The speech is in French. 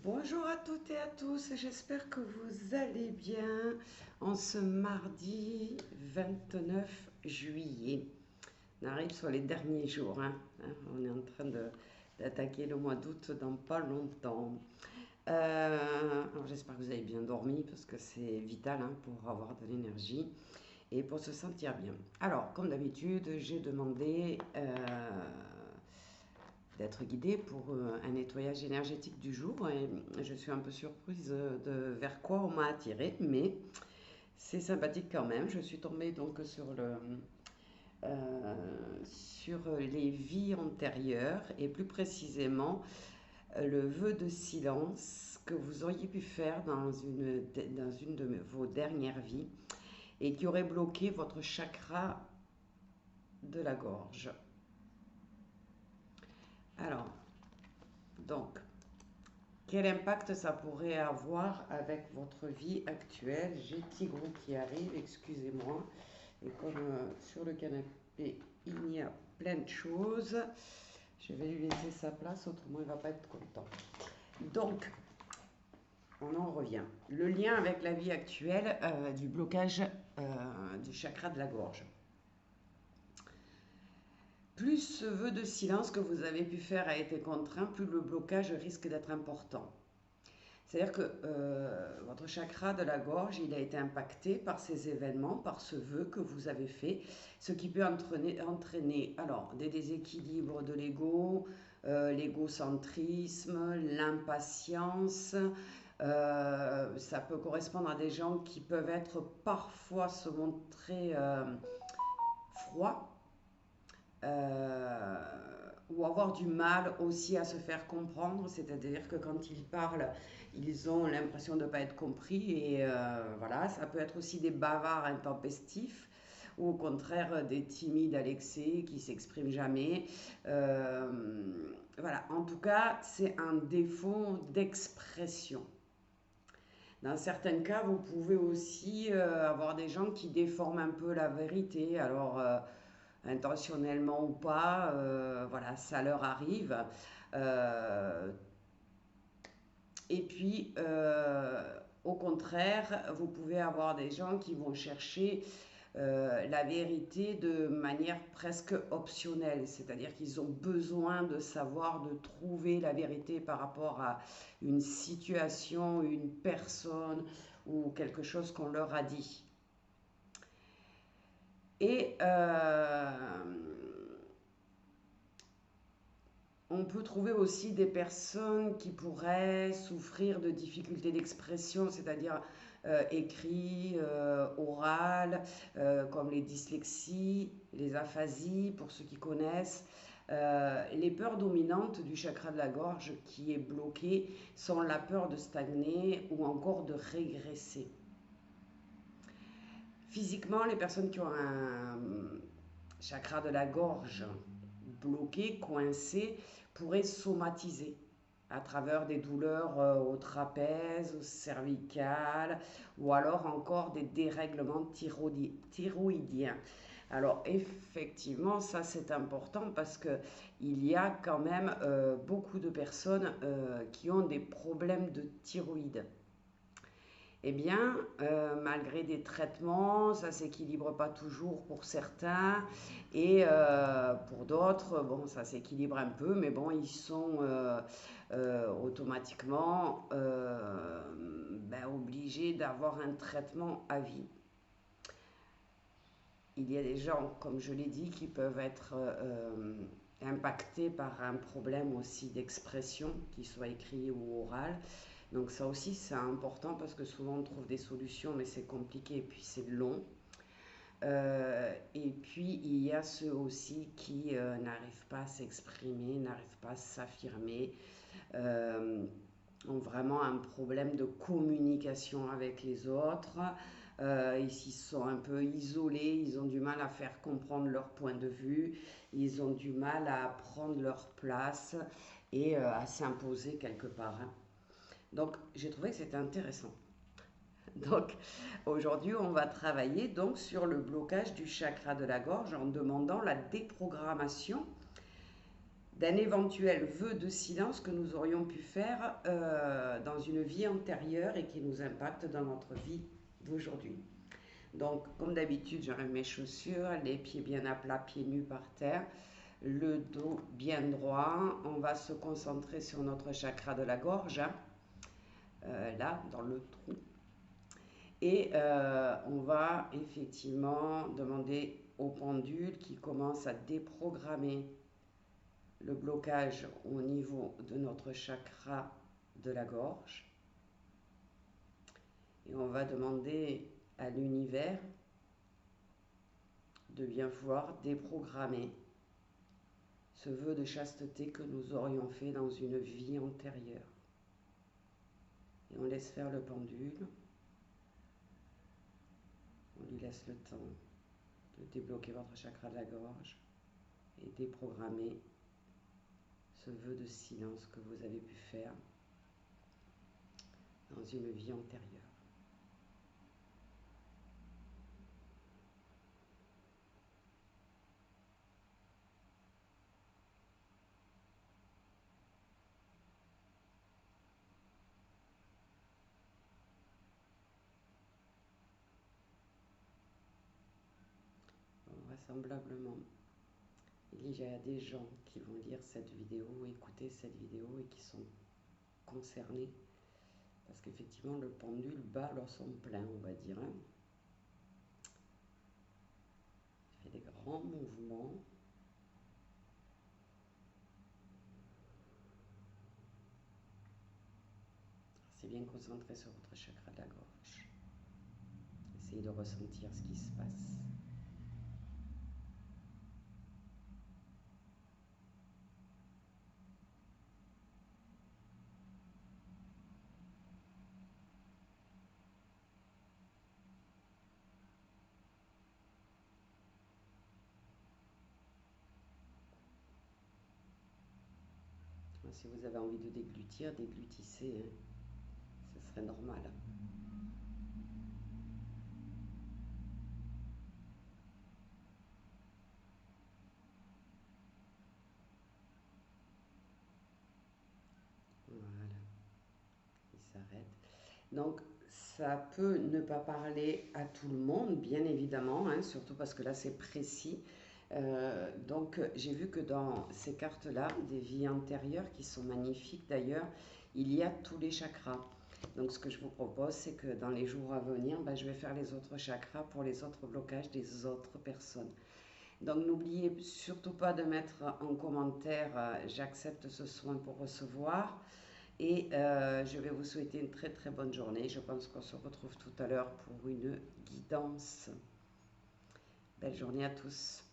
Bonjour à toutes et à tous, j'espère que vous allez bien en ce mardi 29 juillet. On arrive sur les derniers jours, On est en train d'attaquer le mois d'août dans pas longtemps. Alors j'espère que vous avez bien dormi parce que c'est vital pour avoir de l'énergie et pour se sentir bien. Alors, comme d'habitude, j'ai demandé d'être guidée pour un nettoyage énergétique du jour et je suis un peu surprise de vers quoi on m'a attiré, mais c'est sympathique quand même. Je suis tombée donc sur les vies antérieures et plus précisément le vœu de silence que vous auriez pu faire dans une de vos dernières vies et qui aurait bloqué votre chakra de la gorge. Alors, donc, quel impact ça pourrait avoir avec votre vie actuelle? J'ai Tigrou qui arrive, excusez-moi. Et comme sur le canapé, il y a plein de choses, je vais lui laisser sa place, autrement il ne va pas être content. Donc, on en revient. Le lien avec la vie actuelle du blocage du chakra de la gorge. Plus ce vœu de silence que vous avez pu faire a été contraint, plus le blocage risque d'être important. C'est-à-dire que votre chakra de la gorge, il a été impacté par ces événements, par ce vœu que vous avez fait, ce qui peut entraîner alors, des déséquilibres de l'ego, l'égocentrisme, l'impatience. Ça peut correspondre à des gens qui peuvent être parfois se montrer froids, euh, ou avoir du mal aussi à se faire comprendre, c'est-à-dire que quand ils parlent, ils ont l'impression de ne pas être compris et voilà, ça peut être aussi des bavards intempestifs ou au contraire des timides à l'excès qui s'expriment jamais. Euh, voilà, en tout cas, c'est un défaut d'expression. Dans certains cas, vous pouvez aussi avoir des gens qui déforment un peu la vérité. Alors, intentionnellement ou pas, voilà, ça leur arrive. Euh, et puis, au contraire, vous pouvez avoir des gens qui vont chercher la vérité de manière presque optionnelle, c'est-à-dire qu'ils ont besoin de savoir, de trouver la vérité par rapport à une situation, une personne ou quelque chose qu'on leur a dit. Et on peut trouver aussi des personnes qui pourraient souffrir de difficultés d'expression, c'est-à-dire écrit, oral, comme les dyslexies, les aphasies, pour ceux qui connaissent. Les peurs dominantes du chakra de la gorge qui est bloqué sont la peur de stagner ou encore de régresser. Physiquement, les personnes qui ont un chakra de la gorge bloqué, coincé, pourraient somatiser à travers des douleurs au trapèze, au cervical, ou alors encore des dérèglements thyroïdiens. Alors effectivement, ça c'est important parce que il y a quand même beaucoup de personnes qui ont des problèmes de thyroïde. Eh bien, malgré des traitements, ça ne s'équilibre pas toujours pour certains et pour d'autres, bon, ça s'équilibre un peu, mais bon, ils sont automatiquement obligés d'avoir un traitement à vie. Il y a des gens, comme je l'ai dit, qui peuvent être impactés par un problème aussi d'expression, qu'il soit écrit ou oral. Donc ça aussi c'est important parce que souvent on trouve des solutions mais c'est compliqué et puis c'est long. Et puis il y a ceux aussi qui n'arrivent pas à s'exprimer, n'arrivent pas à s'affirmer, euh, ont vraiment un problème de communication avec les autres. Ils s'y sont un peu isolés, ils ont du mal à faire comprendre leur point de vue, ils ont du mal à prendre leur place et à s'imposer quelque part. Donc j'ai trouvé que c'était intéressant. Donc aujourd'hui on va travailler donc sur le blocage du chakra de la gorge en demandant la déprogrammation d'un éventuel vœu de silence que nous aurions pu faire dans une vie antérieure et qui nous impacte dans notre vie d'aujourd'hui. Donc, comme d'habitude, j'enlève mes chaussures, les pieds bien à plat, pieds nus par terre, le dos bien droit. On va se concentrer sur notre chakra de la gorge, hein, là, dans le trou. Et on va effectivement demander au pendule qui commence à déprogrammer le blocage au niveau de notre chakra de la gorge. Et on va demander à l'univers de bien pouvoir déprogrammer ce vœu de chasteté que nous aurions fait dans une vie antérieure. Et on laisse faire le pendule. On lui laisse le temps de débloquer votre chakra de la gorge et déprogrammer ce vœu de silence que vous avez pu faire dans une vie antérieure. Vraisemblablement, il y a des gens qui vont lire cette vidéo, écouter cette vidéo et qui sont concernés parce qu'effectivement le pendule bat son plein, on va dire. Hein. Il fait des grands mouvements. C'est bien concentré sur votre chakra de la gorge. Essayez de ressentir ce qui se passe. Si vous avez envie de déglutir, déglutissez. Hein. Ce serait normal. Voilà. Il s'arrête. Donc, ça peut ne pas parler à tout le monde, bien évidemment, hein, surtout parce que là, c'est précis. Donc, j'ai vu que dans ces cartes-là, des vies antérieures qui sont magnifiques d'ailleurs, il y a tous les chakras. Donc, ce que je vous propose, c'est que dans les jours à venir, je vais faire les autres chakras pour les autres blocages des autres personnes. Donc, n'oubliez surtout pas de mettre en commentaire j'accepte ce soin pour recevoir. Et je vais vous souhaiter une très très bonne journée. Je pense qu'on se retrouve tout à l'heure pour une guidance. Belle journée à tous.